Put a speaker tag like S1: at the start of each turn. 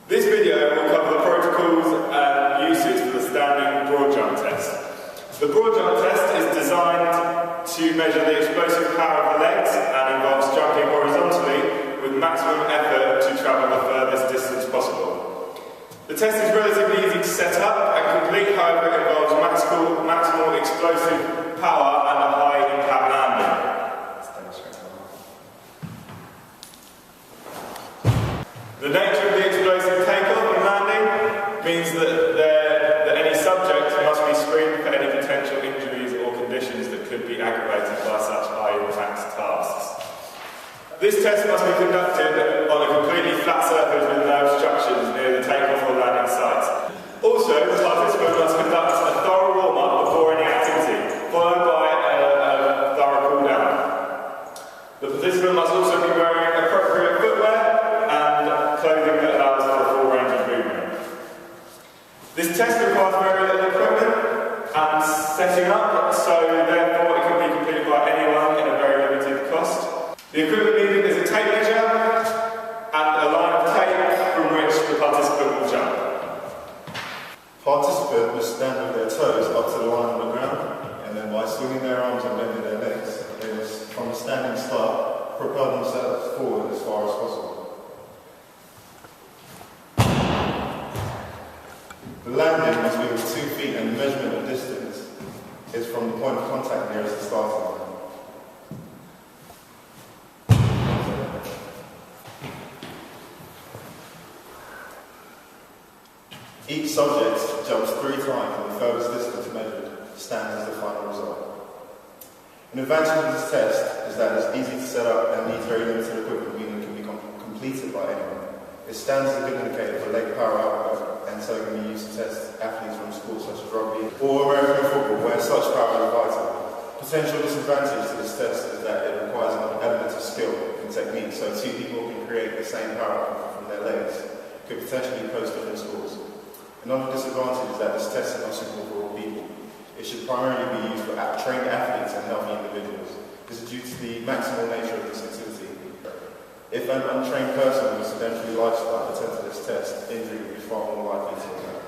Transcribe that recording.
S1: This video will cover the protocols and uses for the standing broad jump test. The broad jump test is designed to measure the explosive power of the legs and involves jumping horizontally with maximum effort to travel the furthest distance possible. The test is relatively easy to set up and complete, however it involves maximal explosive power and a high impact landing. The nature of the explosive takeoff and landing means that any subject must be screened for any potential injuries or conditions that could be aggravated by such high-impact tasks. This test must be conducted on a completely flat surface with no obstructions near the takeoff or landing sites. Also, the participant must conduct a thorough warm-up before any activity, followed by a thorough cool-down. The participant must also be wearing appropriate footwear and clothing that allows for a full range of movement. This test requires very little equipment and setting up, so therefore it can be completed by anyone in a very limited cost. The equipment needed is a tape measure and a line of tape from which the participant will jump.
S2: Participants must stand with their toes up to the line on the ground, and then by swinging their arms and bending their legs, they must, from a standing start, propel themselves forward as far as possible. The landing must be with 2 feet, and the measurement of distance is from the point of contact nearest the starting line. Each subject jumps 3 times, and the furthest distance measured stands as the final result. An advantage of this test is that it's easy to set up and needs very limited equipment, meaning it can be completed by anyone. It stands as a good indicator for leg power output, and so it can be used to test athletes from sports such as rugby or American football, where such power is vital. Potential disadvantage to this test is that it requires an element of skill and technique, so 2 people can create the same power from their legs, could potentially pose different scores. Another disadvantage is that this test is not suitable for all people. It should primarily be used for trained athletes and healthy individuals. This is due to the maximal nature of this activity. If an untrained person with a sedentary lifestyle attempted this test, injury would be far more likely to occur.